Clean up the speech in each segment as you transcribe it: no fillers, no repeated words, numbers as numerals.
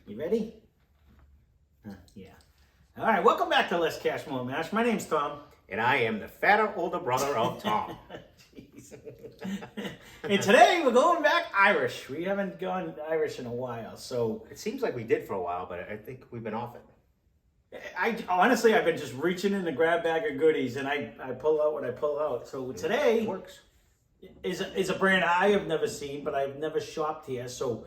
You ready? Yeah. All right, welcome back to Less Cash, More Mash. My name's Tom. And I am the fatter older brother of Tom. Jeez. And today we're going back Irish. We haven't gone Irish in a while, so... It seems like we did for a while, but I think we've been off it. Honestly, I've been just reaching in the grab bag of goodies, and I pull out what I pull out. So today... It works. Is a brand I have never seen, but I've never shopped here. So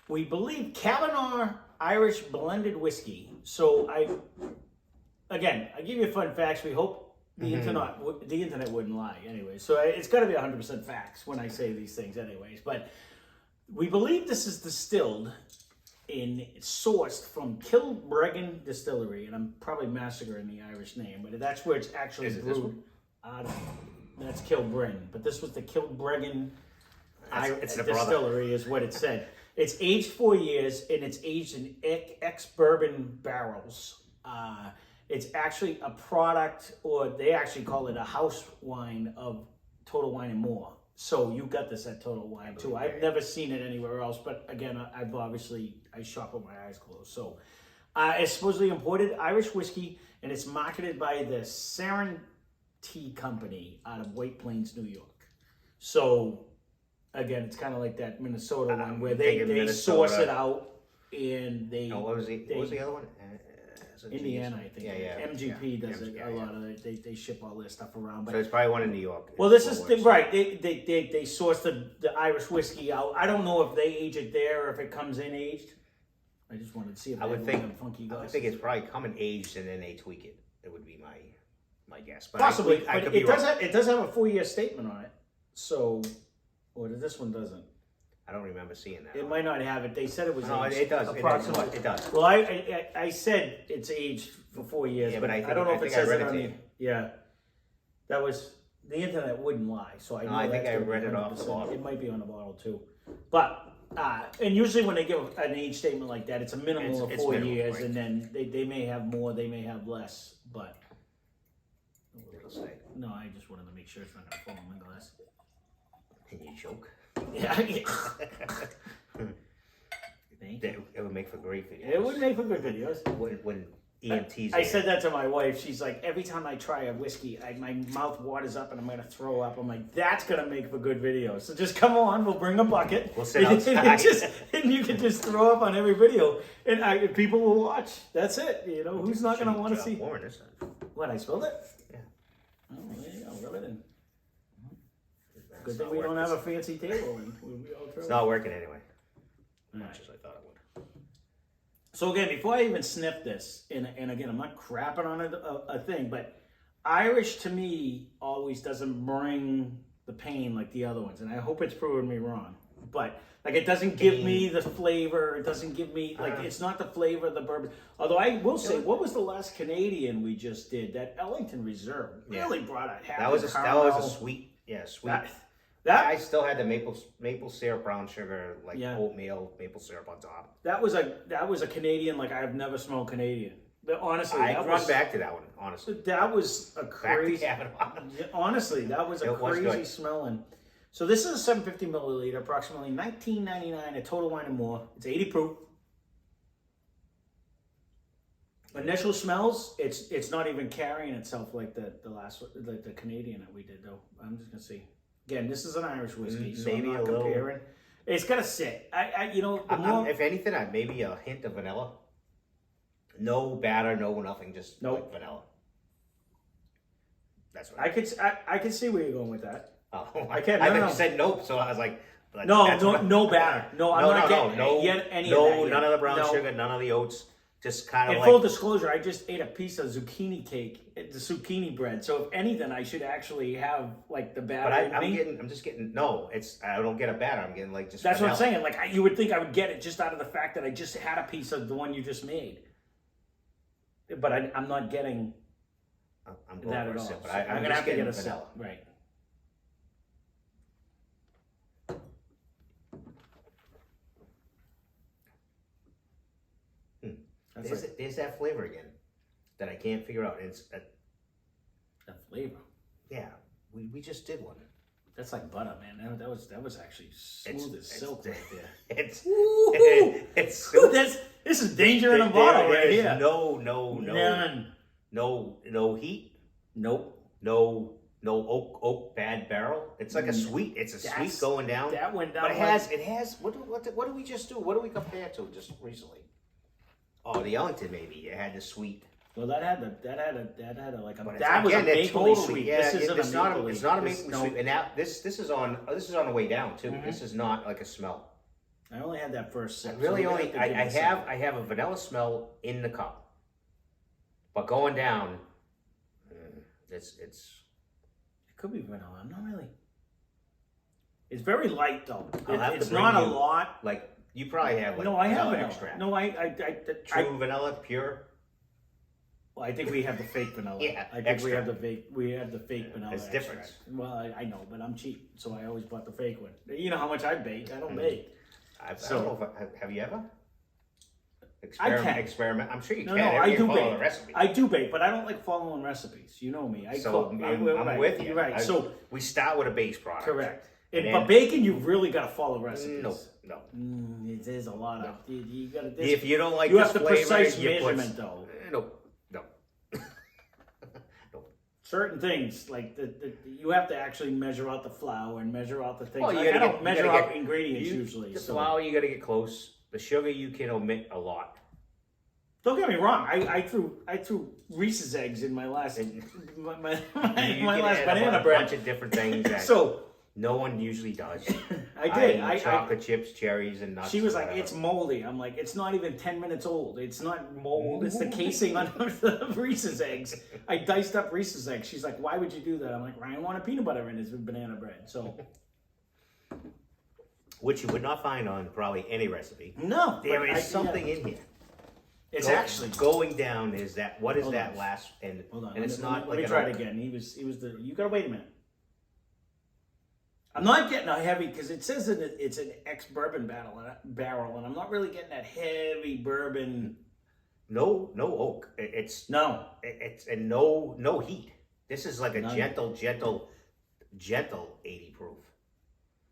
we believe Kavanaugh Irish blended whiskey. So I give you fun facts. We hope the internet wouldn't lie anyway. So it's got to be 100% facts when I say these things anyways. But we believe this is distilled and sourced from Kilbreggan Distillery, and I'm probably massacring the Irish name, but that's where it's actually brewed out of. That's Kilbreggan, but this was the Kilbreggan Distillery is what it said. It's aged 4 years, and it's aged in ex-bourbon barrels. It's actually a product, or they actually call it a house wine of Total Wine and More. So you got this at Total Wine too. I've never seen it anywhere else, but again, I shop with my eyes closed. So it's supposedly imported Irish whiskey, and it's marketed by the Saran Tea Company out of White Plains, New York. So again, it's kind of like that Minnesota one where they source it out and they. Oh, what was the other one? Indiana, I think. Yeah. MGP does it a lot of it. They ship all their stuff around. But so it's probably one in New York. Well, this is right. They source the Irish whiskey out. I don't know if they age it there or if it comes in aged. I just wanted to see if I would think funky I would think it's probably coming aged and then they tweak it. It would be my guess. But possibly, I but could be wrong. It does have a 4-year statement on it. So, or this one doesn't. I don't remember seeing that. It might not have it. They said it was. No, aged it does. Approximately. It does. Well, I said it's aged for 4 years. Yeah, but I don't know if it says it on the. you. Yeah, that was the internet wouldn't lie, so I. No, I think I read it off the bottle. It might be on the bottle too, but and usually when they give an age statement like that, it's a minimum of 4 years, right? And then they may have more, they may have less, but. It'll say. No, I just wanted to make sure it's not going to fall in my glass. Can you choke? Yeah. It would make for great videos. It would make for good videos. When EMTs. I said that to my wife. She's like, every time I try a whiskey, my mouth waters up and I'm going to throw up. I'm like, that's going to make for good videos. So just come on, we'll bring a bucket. We'll sit outside. And you can just throw up on every video. And people will watch. That's it. You know, who's not going to want to see? What, I spilled it? Yeah. Oh, there you go. Rub it in. Good thing we don't have a fancy table. And we'll be all it's not working anyway. As much as I thought it would. So again, before I even sniff this, and again, I'm not crapping on a thing, but Irish to me always doesn't bring the pain like the other ones, and I hope it's proving me wrong. But like, it doesn't give me the flavor. It doesn't give me it's not the flavor of the bourbon. Although I will say, what was the last Canadian we just did? That Ellington Reserve really brought a happy. That was a sweet. Yeah, sweet. I still had the maple syrup, brown sugar, oatmeal, maple syrup on top. That was a Canadian like I've never smelled Canadian. But honestly, I'd run back to that one. Honestly, that was a crazy. Honestly, that was a crazy smelling. So this is a 750 milliliter, approximately $19.99 at Total Wine and More. It's 80 proof. Initial smells, it's not even carrying itself like the last the Canadian that we did though. I'm just gonna see. Again, this is an Irish whiskey, so maybe I'm not comparing. It's gotta sit. If anything, maybe a hint of vanilla. No batter, no nothing, just like vanilla. That's what I could see where you're going with that. Oh, I can't. You said nope, so I was like, no batter. No, I'm not getting any of that. None of the brown sugar, none of the oats. Just kind of like. Full disclosure, I just ate a piece of zucchini cake, the zucchini bread. So if anything, I should actually have like the batter. But I'm just getting. No, I don't get a batter. I'm getting like just. That's what I'm saying. Like you would think I would get it just out of the fact that I just had a piece of the one you just made. But I'm not getting. I'm going that for at a all. sip, but So I'm gonna have to get a sip, right? There's that flavor again that I can't figure out. It's that flavor. Yeah, we just did one. That's like butter, man. That was actually smooth as silk right there. It's this is danger in a bottle right here. None. No heat. Nope. No oak bad barrel. It's like a sweet. It's a sweet going down. That went down. But it has. What do we just do? What do we compare to just recently? Oh, the Ellington maybe. It had the sweet. Well, that had like a. But that was a maple sweet. Yeah, this isn't it's not a maple sweet. And now this is on the way down too. Mm-hmm. This is not like a smell. I only had that first sip. I have a vanilla smell in the cup, but going down, it's. It could be vanilla. I'm not really. It's very light though. It's not a lot. Like you probably have. Like, no, I have vanilla extract. No, True vanilla, pure. Well, I think we have the fake vanilla. Yeah, I think extra. We have the fake vanilla. It's different. Well, I know, but I'm cheap, so I always bought the fake one. You know how much I bake? I don't bake. I don't know if have you ever? I can experiment. I'm sure you can. No, I do bake. The recipe. I do bake, but I don't like following recipes. You know me. I'm with you. Right. So we start with a base product. Correct. But baking, you really got to follow recipes. No. There's a lot of you got to. If you don't like, you have the precise measurement though. No. Certain things like you have to actually measure out the flour and measure out the things. Well, I don't measure out ingredients usually. The flour you got to get close. The sugar you can omit a lot. Don't get me wrong. I threw Reese's eggs in my last my last banana bread. A bunch of different things. That So no one usually does. I did. Chocolate chips, cherries, and nuts. She was like, "It's moldy." I'm like, "It's not even 10 minutes old. It's not mold. It's the casing on the Reese's eggs." I diced up Reese's eggs. She's like, "Why would you do that?" I'm like, "Ryan wanted peanut butter in his banana bread." So, which you would not find on probably any recipe. No, there is something in here. It's actually going down. Is that what is hold that on. last? And hold on. And it's not. Let me try it again. He was the. You gotta wait a minute. I'm not getting a heavy because it says that it's an ex-bourbon barrel, and I'm not really getting that heavy bourbon. No oak. It's no heat. This is like a gentle 80 proof.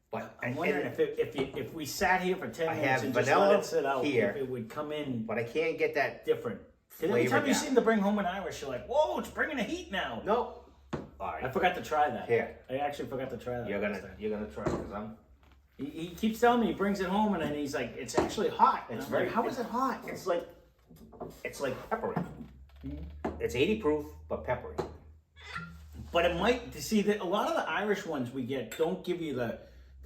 But I'm wondering if we sat here for 10 minutes and just vanilla let it sit out, here, if it would come in. But I can't get that different. Because every time you seem to bring home an Irish, you're like, "Whoa, it's bringing the heat now." No. All right. I forgot to try that. Here. I actually forgot to try that. You're gonna try it because I'm. He keeps telling me he brings it home and then he's like, "It's actually hot." It's very. Like, how is it hot? It's like peppery. Mm-hmm. It's 80 proof, but peppery. But it might see that a lot of the Irish ones we get don't give you the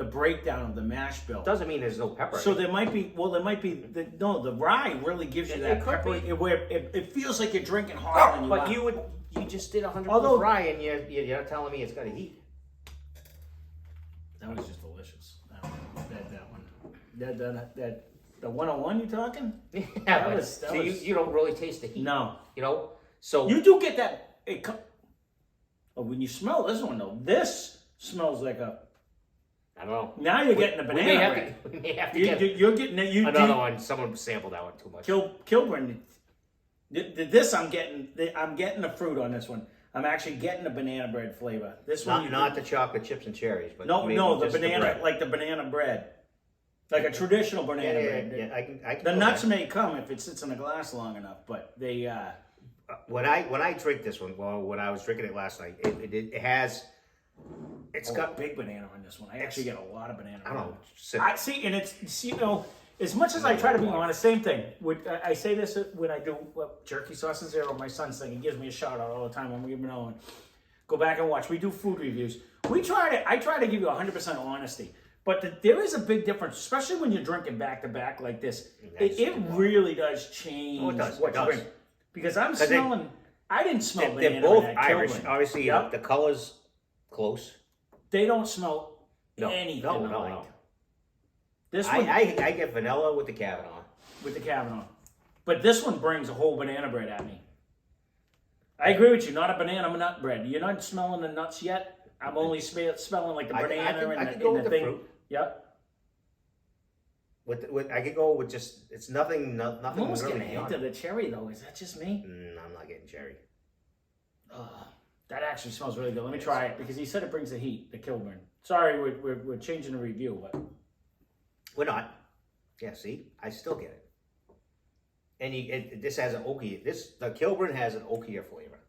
breakdown of the mash bill. Doesn't mean there's no pepper. So there might be. Well, there might be. The rye really gives you that peppery where it feels like you're drinking hot. But you just did 100 proof rye, and you're telling me it's got a heat. That was just delicious. That one. The 101 you talking? Yeah, that was. You don't really taste the heat. No. You know. So you do get that. When you smell this one though, this smells like a. I don't know. Now you're getting a banana bread. We may have to get you're getting another one. Someone sampled that one too much. Kilburn. This I'm getting the fruit on this one. I'm actually getting the banana bread flavor. This one, not the chocolate chips and cherries, but no, the banana, like the banana bread, like a traditional banana bread. Yeah, I can. The nuts may come if it sits in a glass long enough, but they. When I drink this one, well, when I was drinking it last night, it has. It's got big banana on this one. I actually get a lot of banana. I don't know. I see, and it's as much as I try to be honest, same thing. I say this when I do jerky sauce and zero. My son's thing. He gives me a shout out all the time when we on. Go back and watch. We do food reviews. I try to give you 100% honesty. But there is a big difference, especially when you're drinking back to back like this. It really does change what you drink. Because I'm smelling. I didn't smell banana. They're both Irish. Obviously, the color's close. They don't smell anything alike. No. This one, I get vanilla with the Kavanaugh. But this one brings a whole banana bread at me. I agree with you. Not a banana nut bread. You're not smelling the nuts yet. I'm only smelling like the banana and the thing. Fruit. Yep. I could go with just it's nothing. I'm almost getting a hint of the cherry though. Is that just me? I'm not getting cherry. That actually smells really good. Let me try it because he said it brings the heat, the Kilburn. Sorry, we're changing the review, but we're not. Yeah, see, I still get it. And this has an oaky. The Kilburn has an oakier flavor.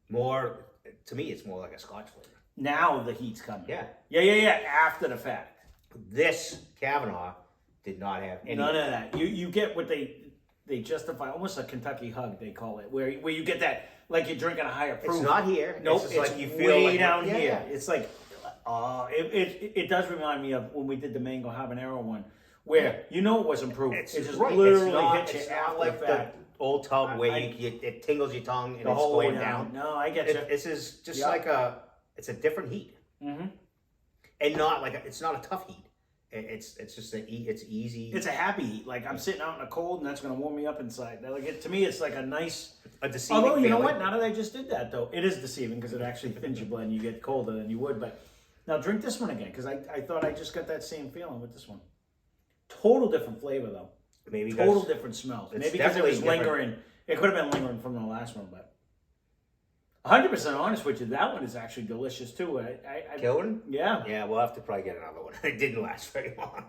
More to me, it's more like a Scotch flavor. Now the heat's coming. Yeah. After the fact. This Kavanaugh did not have any. None of that. You get what they justify, almost a Kentucky hug, they call it, where you get that, like you're drinking a higher proof. It's not here. Nope, it's like you feel way like down here. Yeah. It's like, it does remind me of when we did the mango habanero one, where you know it wasn't proof. It just literally hits you after like the fact. The old tub where it tingles your tongue and it's whole going down. No, I get you. This is just like it's a different heat. Mm-hmm. And not like it's not a tough heat. It's just it's easy. It's a happy heat. Like I'm sitting out in the cold, and that's going to warm me up inside. Like to me, it's like a deceiving. Although you know what? Now that I just did that, though, it is deceiving because it actually thins your blood and you get colder than you would. But now drink this one again because I thought I just got that same feeling with this one. Total different flavor though. Maybe total different smells. Maybe because it was lingering. It could have been lingering from the last one, but 100% honest with you, that one is actually delicious too. Kilburn? Yeah. Yeah, we'll have to probably get another one. It didn't last very long.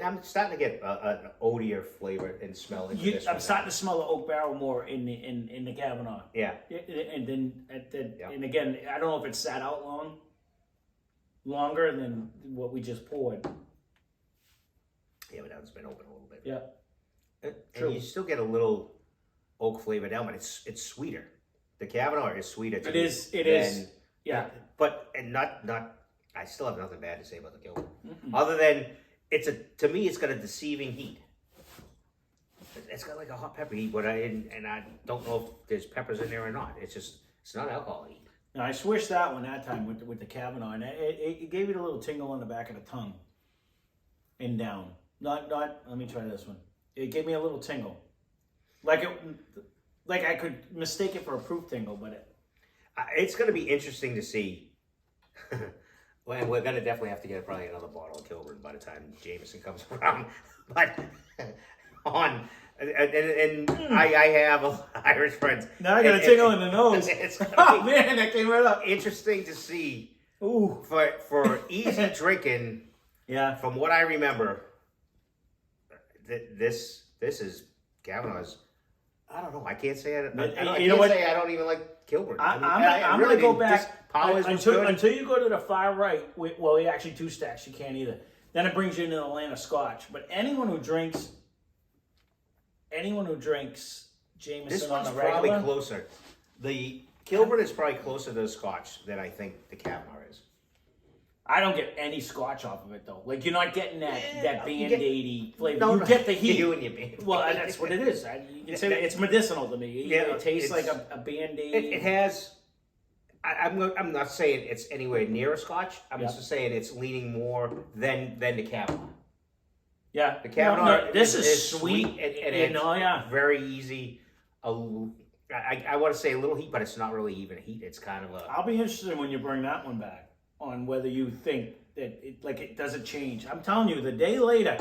I'm starting to get an oatier flavor and smell. I'm starting to smell the oak barrel more in the Kavanaugh. Yeah. And then and again, I don't know if it sat out longer than what we just poured. Yeah, but it's been open a little bit. Yeah. And you still get a little oak flavor down, but it's sweeter. The Kavanaugh is sweeter. It is. Yeah. But not. I still have nothing bad to say about the Kilburn, other than to me it's got a deceiving heat. It's got like a hot pepper heat, but I don't know if there's peppers in there or not. It's not alcohol heat. No, I switched that one that time with the Kavanaugh, and it gave it a little tingle on the back of the tongue and down. Not. Let me try this one. It gave me a little tingle, like I could mistake it for a proof tingle, but it's going to be interesting to see. Well, we're going to definitely have to get probably another bottle of Kilburn by the time Jameson comes around. But I have Irish friends. Now I got a tingle in the nose. Oh man, that came right up. Interesting to see. Ooh, for easy drinking. Yeah. From what I remember, this is Kavanaugh's. I don't know. I can't say it. I don't even like Kilburn. I'm really going to go back until you go to the far right. Well, actually, two stacks. You can't either. Then it brings you into the land of Scotch. But anyone who drinks Jameson on the regular, this one's probably closer. The Kilburn is probably closer to the Scotch than I think the Kavanaugh is. I don't get any Scotch off of it though. Like you're not getting that Band-Aidy flavor. No, you get the heat. You and your Band-Aid. Well, that's what it is. You can say it's medicinal to me. Yeah, it tastes like a Band-Aid. It has. I'm not saying it's anywhere near a Scotch. I'm just saying it's leaning more than the Kavanaugh. Yeah, the Kavanaugh. This is sweet and it's very easy. I want to say a little heat, but it's not really even heat. It's kind of a. I'll be interested when you bring that one back on whether you think that it doesn't change. I'm telling you, the day later,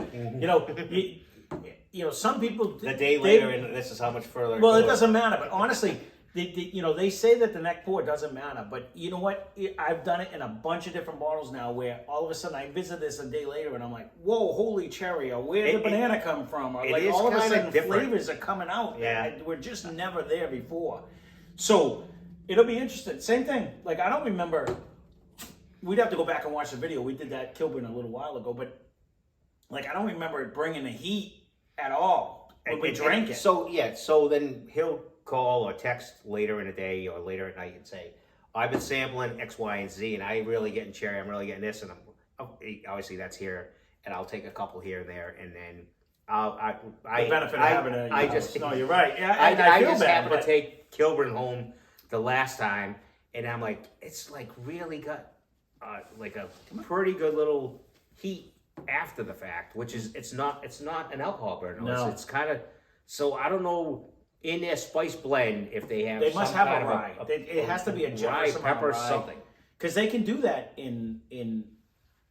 some people. The day later, and this is how much further. Well, it doesn't matter. But honestly, they say that the neck pour doesn't matter. But you know what? I've done it in a bunch of different bottles now, where all of a sudden I visit this a day later, and I'm like, "Whoa, holy cherry! Or where did the banana come from?" Or like all of a sudden flavors are coming out. Yeah, we're just never there before. So it'll be interesting. Same thing. Like I don't remember. We'd have to go back and watch the video. We did that Kilburn a little while ago, but like I don't remember it bringing the heat at all when we drank it. So then he'll call or text later in the day or later at night and say, "I've been sampling X, Y, and Z, and I really getting cherry. I'm really getting this, and obviously that's here, and I'll take a couple here and there, and then the benefit of having it. No, you're right. Yeah, I just happened to take Kilburn home the last time, and I'm like, it's like really got. Like a pretty good little heat after the fact, which is it's not an alcohol burn. No. It's kind of so I don't know in their spice blend if they have. They must have a rye. It has to be a rye, pepper, rye. something. Because they can do that in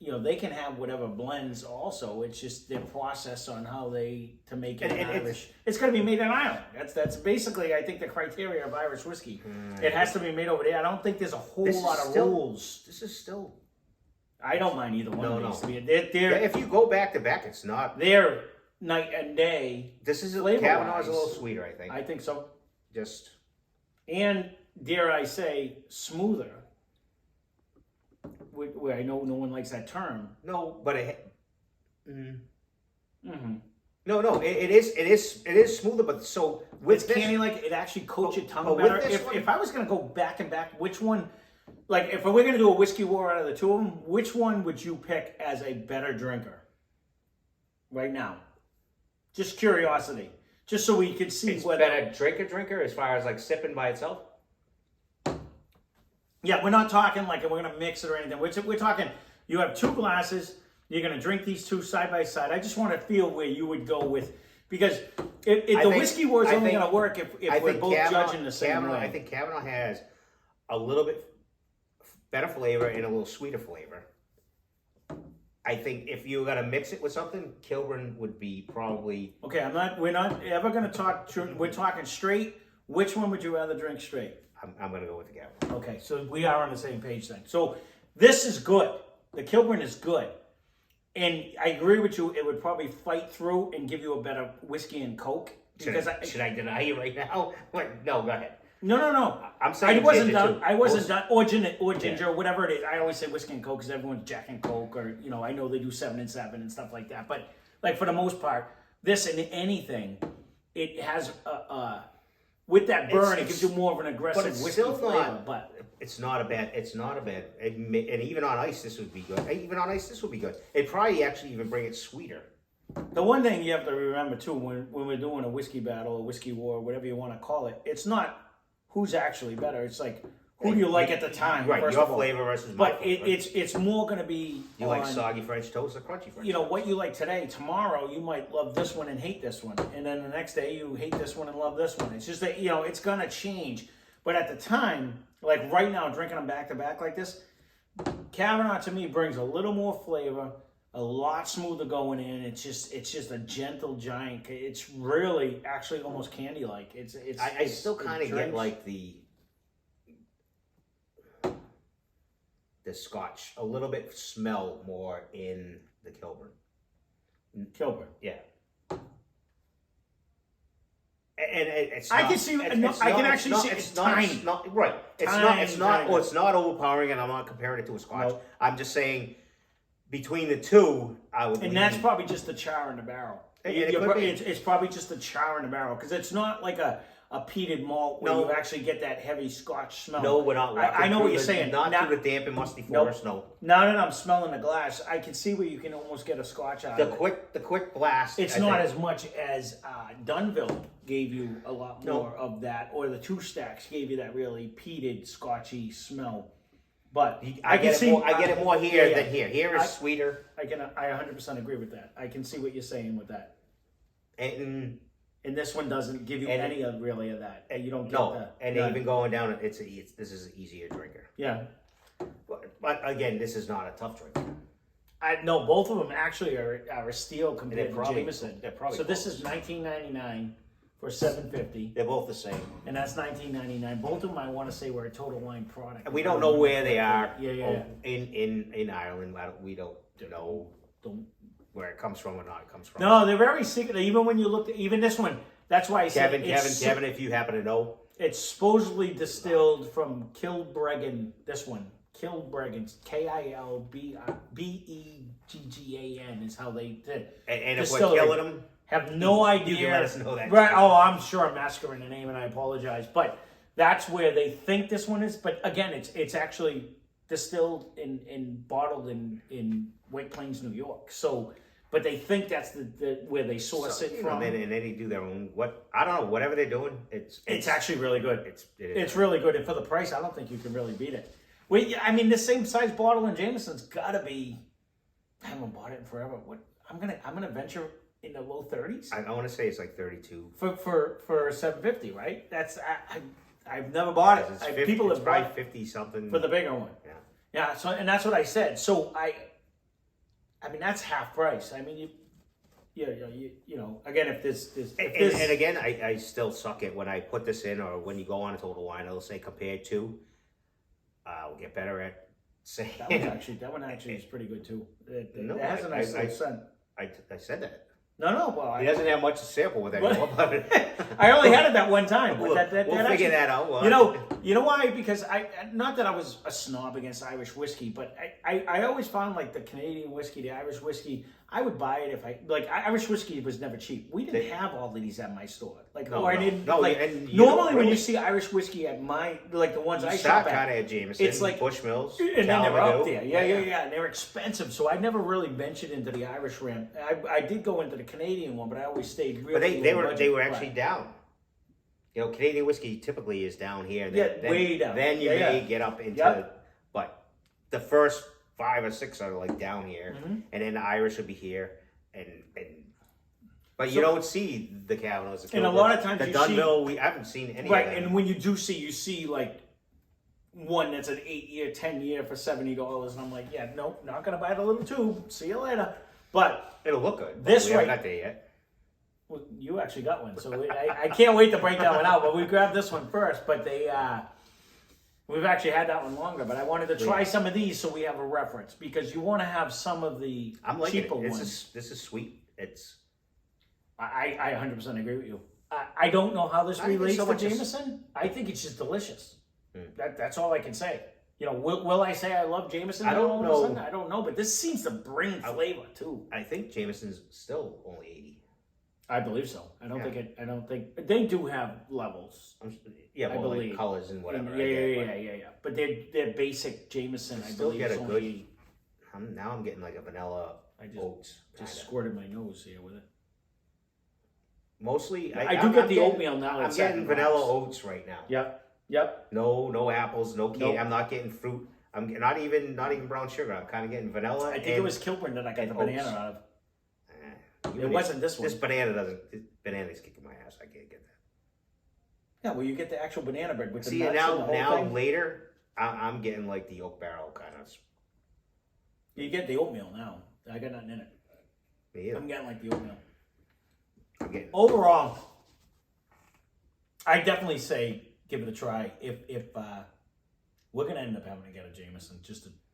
they can have whatever blends also. It's just their process on how to make it And Irish. It's going to be made in Ireland. That's basically, I think, the criteria of Irish whiskey. It has to be made over there. I don't think there's a whole lot of rules. This is still. I don't mind either one of these. To be. They're if you go back to back, it's not. They're night and day. This is Cavanaugh's a little sweeter, I think. I think so. Just. And dare I say, smoother. Where I know no one likes that term. No, but No, it is smoother, but so with it's candy like it actually coats your tongue better. If I was gonna go back and back, which one? Like if we're gonna do a whiskey war out of the two of them, which one would you pick as a better drinker? Right now, just curiosity, just so we could see it's whether better drinker as far as like sipping by itself. Yeah, we're not talking like we're gonna mix it or anything. We're talking. You have two glasses. You're gonna drink these two side by side. I just want to feel where you would go with, because the whiskey war is only gonna work if we're both judging the same way. I think Kavanaugh has a little bit better flavor and a little sweeter flavor. I think if you were gonna mix it with something, Kilburn would be probably okay. We're not ever gonna talk. We're talking straight. Which one would you rather drink straight? I'm gonna go with the Kavanaugh. Okay, so we are on the same page then. So this is good. The Kilburn is good. And I agree with you, it would probably fight through and give you a better whiskey and Coke. Should I deny you right now? What? No, go ahead. No. I'm saying I wasn't done. too. I wasn't done. Or ginger, or whatever it is. I always say whiskey and Coke because everyone's Jack and Coke, or I know they do 7 and 7 and stuff like that. But like for the most part, this and anything, it has with that burn, it gives you more of an aggressive whiskey flavor. But it's not a bad. And even on ice, this would be good. It'd probably actually even bring it sweeter. The one thing you have to remember too, when we're doing a whiskey battle, a whiskey war, whatever you want to call it, it's not who's actually better. It's like who do you like at the time, right? First Your of all. flavor versus my flavor. It's more going to be you like soggy French toast or crunchy French toast? What you like today. Tomorrow you might love this one and hate this one, and then the next day you hate this one and love this one. It's just that it's going to change. But at the time, like right now, drinking them back to back like this, Kavanaugh to me brings a little more flavor, a lot smoother going in. It's just a gentle giant. It's really actually almost candy like. I still kind of get like the Scotch a little bit smell more in the Kilburn. Yeah. And it's I not, can see. it's I not, can actually see. It's tiny. It's not right. It's tiny, not. It's not. tiny. Oh, it's not overpowering, and I'm not comparing it to a Scotch. Nope. I'm just saying between the two, I would. And that's probably just the char in the barrel. It's probably just the char in the barrel because it's not like a peated malt where you actually get that heavy Scotch smell. No, we're not. I know what you're saying. Not through the damp and musty forest. No. Now that I'm smelling the glass, I can see where you can almost get a Scotch out of it. The quick blast. It's not as much as Dunville gave you a lot more of that, or the Two Stacks gave you that really peated Scotchy smell. But I get it more here than here. Here is sweeter. I 100% agree with that. I can see what you're saying with that. And this one doesn't give you any of really of that. You don't get that. And even going down, this is an easier drinker. Yeah. But again, this is not a tough drinker. No, both of them actually are a steal compared to Jameson. So this is $19.99 for $7.50. They're both the same. And that's $19.99. Both of them, I want to say, were a Total Wine product. And we don't know where they are. Yeah. In Ireland, we don't know where it comes from or not. It comes from. No, they're very secret. Even when you look at even this one, that's why I said Kevin, if you happen to know, it's supposedly distilled from Kilbreggan. This one, Kilbreggan, Kilbeggan is how they did. And if we're killing them, have no idea. You can let us know that. Right? Oh, I'm sure I'm massacring the name, and I apologize. But that's where they think this one is. But again, it's actually distilled and bottled in White Plains, New York. So. But they think that's the where they source it from. And then they do their own I don't know, whatever they're doing. It's actually really good. It's really good, and for the price, I don't think you can really beat it. I mean, the same size bottle in Jameson's got to be. I haven't bought it in forever. I'm gonna venture in the low 30s. I want to say it's like 32 for $7.50, right? That's I've never bought it. People have probably bought 50 something for the bigger one. Yeah. So and that's what I said. So I mean, that's half price. I mean, you know, again, if this, And again, I still suck at when I put this in, or when you go on a Total Wine, it'll say compared to. We'll get better at saying. that one actually is pretty good too. It No, has a nice little scent. I said that. No, well, He doesn't have much to sample with anymore. But I only had it that one time. But we'll figure actually, that out. Well, you know why? Because not that I was a snob against Irish whiskey, but I always found like the Canadian whiskey, the Irish whiskey, I would buy it if Irish whiskey was never cheap. We didn't have all of these at my store. I didn't. Normally when you see Irish whiskey at the ones I shop at, kind of at Jameson, it's like Bushmills, and then they were up there. Yeah. And they were expensive, so I never really ventured into the Irish ram. I did go into the Canadian one, but I always stayed really. But they were actually down. You know, Canadian whiskey typically is down here. Way down. Then you may get up into, but the first 5 or 6 are like down here, and then the Irish will be here, but you don't see the Kavanaughs. And a lot of times the Dunville, we haven't seen any. Right, of them. and when you do see, you see like one that's an 8-year, 10-year for $70, and I'm like, yeah, nope, not gonna buy the little tube. See you later. But it'll look good. This we haven't got there yet. Well, you actually got one, so I can't wait to break that one out. But we grabbed this one first. But we've actually had that one longer. But I wanted to try some of these so we have a reference, because you want to have some of the cheaper ones. This is sweet. It's. I 100% agree with you. I don't know how this relates to Jameson. I think it's just delicious. That's all I can say. You know, will I say I love Jameson? I don't know. I don't know, but this seems to bring flavor too. I think Jameson's still only 80. I believe so. I don't think they do have levels. Yeah, I believe like colors and whatever. Yeah. But their basic Jameson, I believe, get a is good. only 80. Now I'm getting like a vanilla oats. Just squirted my nose here with it. Mostly, I do get the oatmeal now. I'm getting vanilla oats right now. Yep. No apples, no candy. Nope. I'm not getting fruit. I'm not even brown sugar. I'm kind of getting vanilla. I think it was Kilburn that I got the banana out of. It wasn't this one. This banana's kicking my ass. I can't get that. Yeah, well, you get the actual banana bread with the nuts and the whole thing. Later, I'm getting like the oak barrel kind of. You get the oatmeal now. I got nothing in it. Me either. I'm getting like the oatmeal. Overall, I definitely say give it a try. If we're gonna end up having to get a Jameson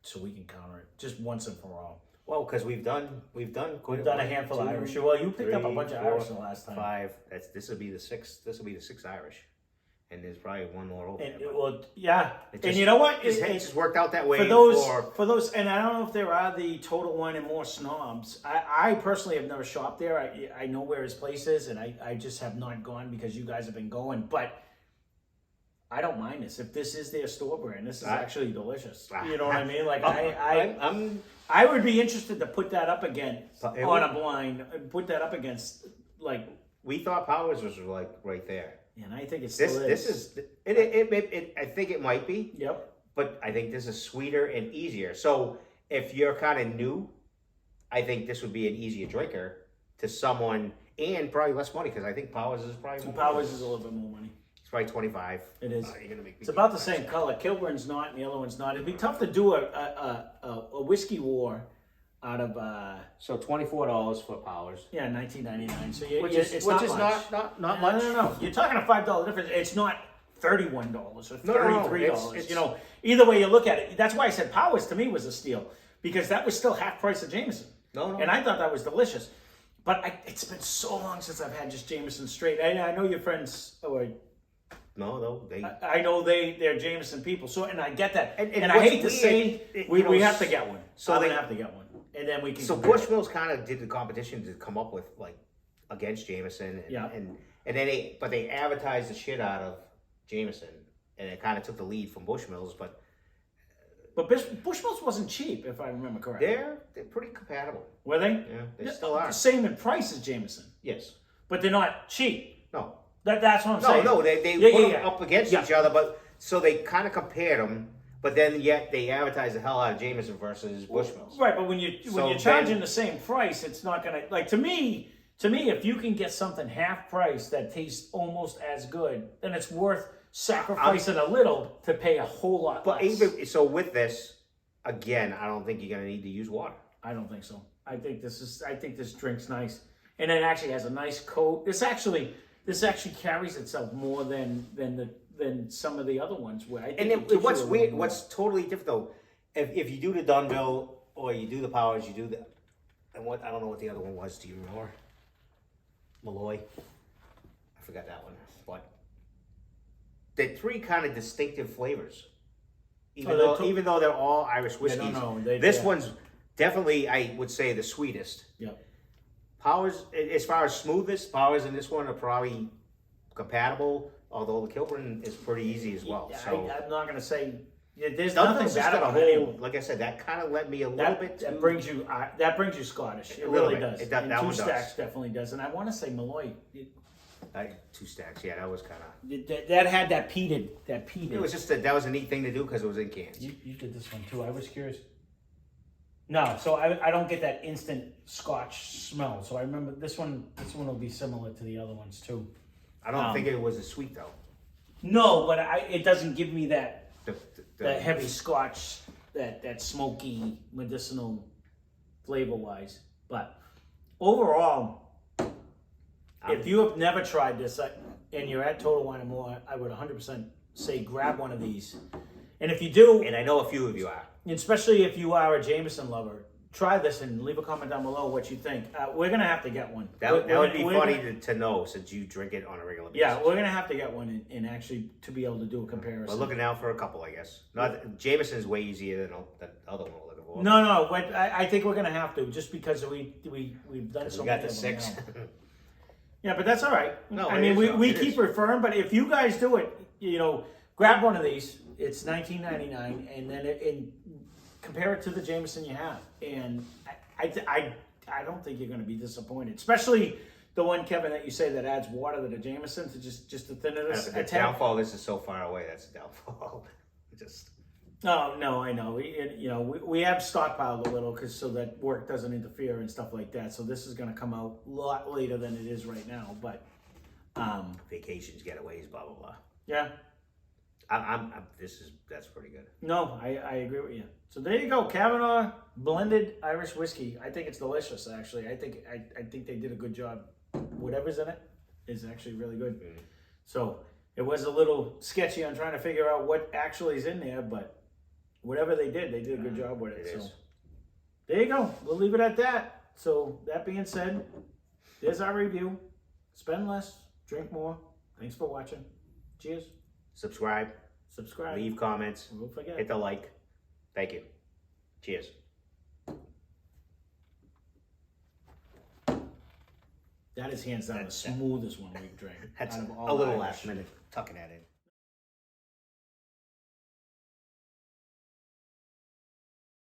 so we can counter it just once and for all. Well, because we've done a handful of Irish. Well, you picked up a bunch of Irish the last time. 5. This will be the 6th. This will be the 6th Irish, and there's probably one more over there. And you know what? It just worked out that way for those. And I don't know if there are the Total Wine and More snobs. I personally have never shopped there. I know where his place is, and I just have not gone because you guys have been going. But I don't mind this. If this is their store brand, this is actually delicious. You know what I mean? Like I would be interested to put that up again on a blind. Put that up against like. We thought Powers was like right there. And I think it's still this is it. I think it might be. Yep. But I think this is sweeter and easier. So if you're kind of new, I think this would be an easier drinker to someone, and probably less money, because I think Powers is probably more Powers money. Is a little bit more money. It's probably 25. It is. It's about the same color. Kilburn's not, and the other one's not. It'd be tough to do a whiskey war out of so $24 for Powers. Yeah, $19.99. So which is not much. No. You're talking a $5 difference. It's not $31 or $33. It's, you know, either way you look at it. That's why I said Powers to me was a steal, because that was still half price of Jameson. No. And I thought that was delicious. But it's been so long since I've had just Jameson straight. I know your friends. I know they're Jameson people. So, and I get that. And I hate to say we have to get one. So they have to get one. And then we can. So Bushmills kind of did the competition to come up with like against Jameson, and then they advertised the shit out of Jameson, and it kind of took the lead from Bushmills, but Bushmills wasn't cheap, if I remember correctly. They're pretty compatible. Were they? Yeah, they still are. Same in price as Jameson. Yes, but they're not cheap. No, that's what I'm saying. No, they put them up against each other, but so they kind of compared them. But then yet they advertise the hell out of Jameson versus Bushmills. Right, but when you're charging the same price, it's not gonna like to me, if you can get something half price that tastes almost as good, then it's worth sacrificing a little to pay a whole lot less. But even so with this, again, I don't think you're gonna need to use water. I don't think so. I think this drink's nice, and it actually has a nice coat. This actually carries itself more than some of the other ones. Where I think what's weird, what's totally different though, if you do the Dunville or you do the Powers, you do the, and what, I don't know what the other one was. Do you remember? Malloy. I forgot that one, but they're three kind of distinctive flavors. Even though they're all Irish whiskeys, this one's definitely, I would say, the sweetest. Yep. Powers, as far as smoothness, Powers and this one are probably compatible. Although the Kilburn is pretty easy as well. So I'm not gonna say there's Dunville's nothing bad got a about any of whole, them. like I said, that kind of led me a little bit. That brings you Scottish. It really does. That and one Two does. Stacks definitely does. And I want to say Malloy. Two Stacks, yeah, that was kind of. That had that peated. It was just that was a neat thing to do because it was in cans. You did this one too. I was curious. No, so I don't get that instant Scotch smell. So I remember this one. This one will be similar to the other ones too. I don't think it was as sweet though. No, but it doesn't give me that The heavy Scotch, that smoky medicinal flavor wise. But overall, if you have never tried this and you're at Total Wine & More, I would 100% say grab one of these. And if you do, and I know a few of you are, especially if you are a Jameson lover, try this and leave a comment down below what you think. We're gonna have to get one. That would be funny to know since you drink it on a regular basis. Yeah, we're gonna have to get one and actually to be able to do a comparison. We're looking out for a couple, I guess. Jameson is way easier than the other one we're looking for. No, but I think we're gonna have to just because we've done so we got many the of them 6. now. Yeah, but that's all right. No, I mean we keep is. referring, but if you guys do it, grab one of these. It's $19.99, and then and compare it to the Jameson you have, and I don't think you're going to be disappointed, especially the one, Kevin, that you say that adds water to the Jameson to just to thin it. The downfall. This is so far away. That's the downfall. No, I know. We have stockpiled a little so that work doesn't interfere and stuff like that. So this is going to come out a lot later than it is right now. But vacations, getaways, blah blah blah. Yeah. That's pretty good. No, I agree with you. So there you go, Kavanaugh blended Irish whiskey. I think it's delicious. Actually, I think they did a good job. Whatever's in it is actually really good. Mm. So it was a little sketchy on trying to figure out what actually is in there, but whatever they did a good job with it. So there you go. We'll leave it at that. So that being said, there's our review. Spend less, drink more. Thanks for watching. Cheers. Subscribe. Leave comments. Don't forget. Hit the like. Thank you. Cheers. That is hands down the smoothest one we've drank. That's out of all a little Irish. last minute tucking that in.